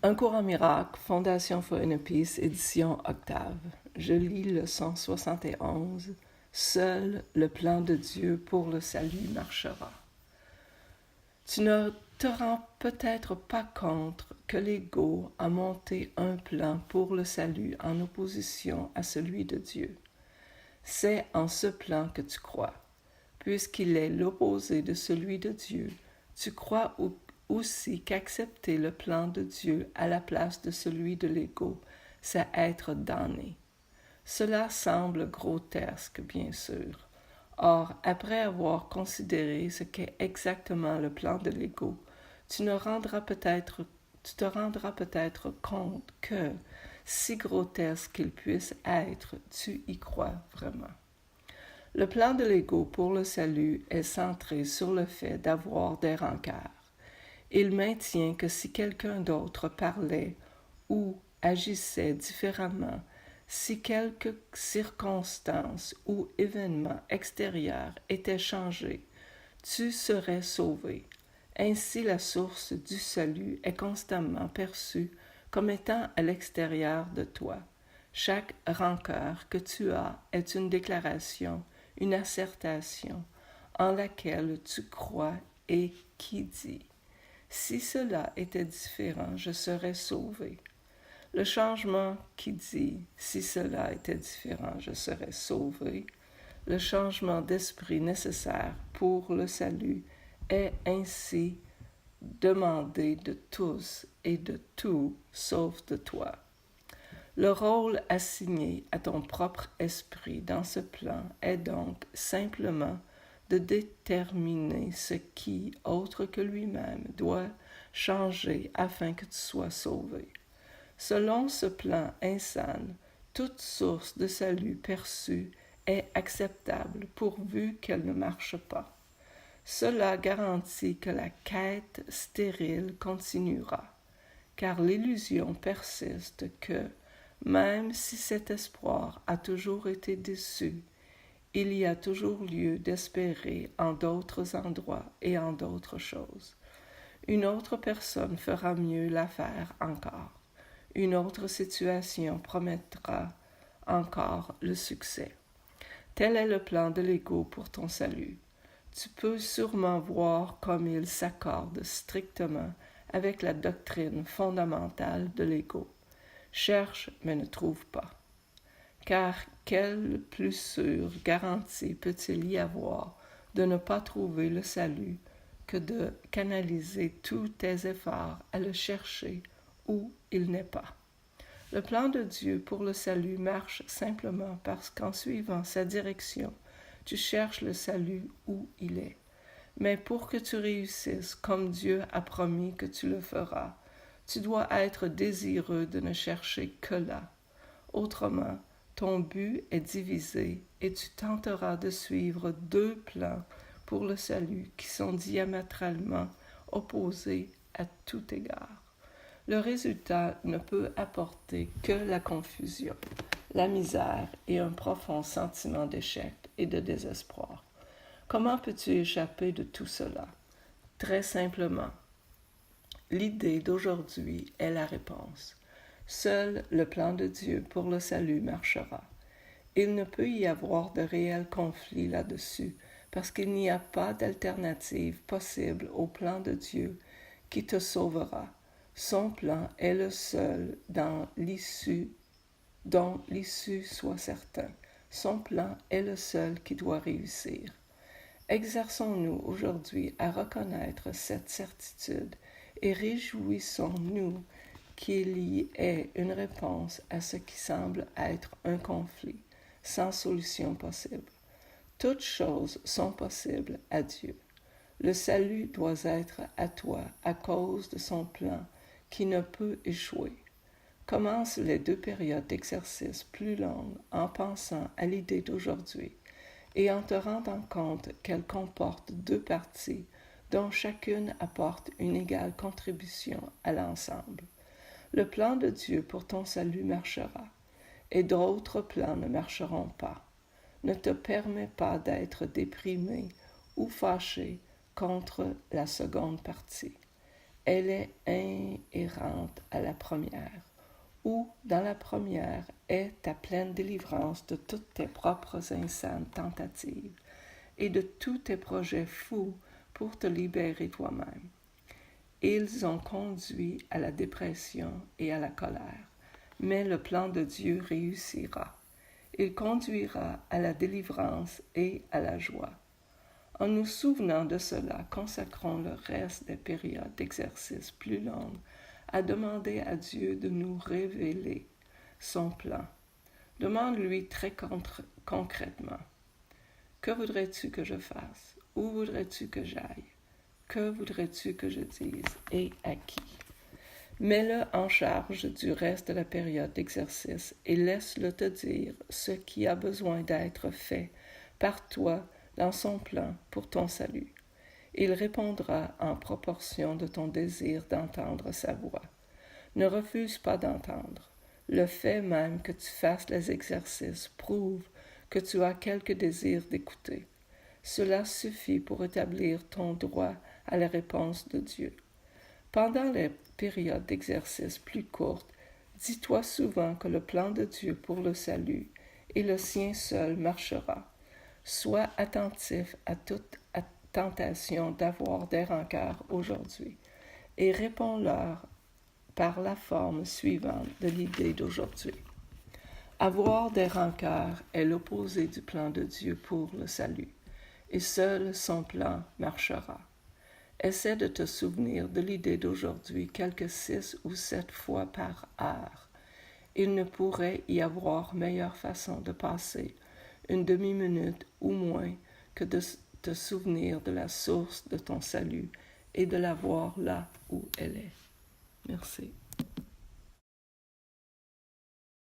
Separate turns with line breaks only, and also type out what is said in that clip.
Un cours en miracle, Fondation for Inner Peace, édition Octave. Je lis le 171. Seul le plan de Dieu pour le salut marchera. Tu ne te rends peut-être pas compte que l'ego a monté un plan pour le salut en opposition à celui de Dieu. C'est en ce plan que tu crois. Puisqu'il est l'opposé de celui de Dieu, tu crois aussi qu'accepter le plan de Dieu à la place de celui de l'ego, c'est être damné. Cela semble grotesque, bien sûr. Or, après avoir considéré ce qu'est exactement le plan de l'ego, tu te rendras peut-être compte que, si grotesque qu'il puisse être, tu y crois vraiment. Le plan de l'ego pour le salut est centré sur le fait d'avoir des rancœurs. Il maintient que si quelqu'un d'autre parlait ou agissait différemment, si quelque circonstance ou événement extérieur était changé, tu serais sauvé. Ainsi, la source du salut est constamment perçue comme étant à l'extérieur de toi. Chaque rancœur que tu as est une déclaration, une assertion en laquelle tu crois et qui dit « Si cela était différent, je serais sauvé ». Le changement qui dit « Si cela était différent, je serais sauvé », le changement d'esprit nécessaire pour le salut est ainsi demandé de tous et de tout sauf de toi. Le rôle assigné à ton propre esprit dans ce plan est donc simplement de déterminer ce qui, autre que lui-même, doit changer afin que tu sois sauvé. Selon ce plan insane, toute source de salut perçue est acceptable pourvu qu'elle ne marche pas. Cela garantit que la quête stérile continuera, car l'illusion persiste que, même si cet espoir a toujours été déçu, il y a toujours lieu d'espérer en d'autres endroits et en d'autres choses. Une autre personne fera mieux l'affaire encore. Une autre situation promettra encore le succès. Tel est le plan de l'ego pour ton salut. Tu peux sûrement voir comme il s'accorde strictement avec la doctrine fondamentale de l'ego. Cherche, mais ne trouve pas. Car quelle plus sûre garantie peut-il y avoir de ne pas trouver le salut que de canaliser tous tes efforts à le chercher où il n'est pas? Le plan de Dieu pour le salut marche simplement parce qu'en suivant sa direction, tu cherches le salut où il est. Mais pour que tu réussisses comme Dieu a promis que tu le feras, tu dois être désireux de ne chercher que là. Autrement, ton but est divisé et tu tenteras de suivre deux plans pour le salut qui sont diamétralement opposés à tout égard. Le résultat ne peut apporter que la confusion, la misère et un profond sentiment d'échec et de désespoir. Comment peux-tu échapper de tout cela? Très simplement, l'idée d'aujourd'hui est la réponse. Seul le plan de Dieu pour le salut marchera. Il ne peut y avoir de réel conflit là-dessus, parce qu'il n'y a pas d'alternative possible au plan de Dieu qui te sauvera. Son plan est le seul dont l'issue soit certaine. Son plan est le seul qui doit réussir. Exerçons-nous aujourd'hui à reconnaître cette certitude et réjouissons-nous qu'il y ait une réponse à ce qui semble être un conflit, sans solution possible. Toutes choses sont possibles à Dieu. Le salut doit être à toi à cause de son plan qui ne peut échouer. Commence les 2 périodes d'exercice plus longues en pensant à l'idée d'aujourd'hui et en te rendant compte qu'elle comporte 2 parties dont chacune apporte une égale contribution à l'ensemble. Le plan de Dieu pour ton salut marchera, et d'autres plans ne marcheront pas. Ne te permets pas d'être déprimé ou fâché contre la seconde partie. Elle est inhérente à la première, où, dans la première, est ta pleine délivrance de toutes tes propres insanes tentatives et de tous tes projets fous pour te libérer toi-même. Ils ont conduit à la dépression et à la colère, mais le plan de Dieu réussira. Il conduira à la délivrance et à la joie. En nous souvenant de cela, consacrons le reste des périodes d'exercice plus longues à demander à Dieu de nous révéler son plan. Demande-lui très concrètement: que voudrais-tu que je fasse? Où voudrais-tu que j'aille? Que voudrais-tu que je dise? Et à qui? Mets-le en charge du reste de la période d'exercice et laisse-le te dire ce qui a besoin d'être fait par toi dans son plan pour ton salut. Il répondra en proportion de ton désir d'entendre sa voix. Ne refuse pas d'entendre. Le fait même que tu fasses les exercices prouve que tu as quelque désir d'écouter. Cela suffit pour établir ton droit à la réponse de Dieu. Pendant les périodes d'exercice plus courtes, dis-toi souvent que le plan de Dieu pour le salut et le sien seul marchera. Sois attentif à toute tentation d'avoir des rancœurs aujourd'hui et réponds-leur par la forme suivante de l'idée d'aujourd'hui. Avoir des rancœurs est l'opposé du plan de Dieu pour le salut, et seul son plan marchera. Essaie de te souvenir de l'idée d'aujourd'hui quelques 6 ou 7 fois par heure. Il ne pourrait y avoir meilleure façon de passer une demi-minute ou moins que de te souvenir de la source de ton salut et de la voir là où elle est. Merci.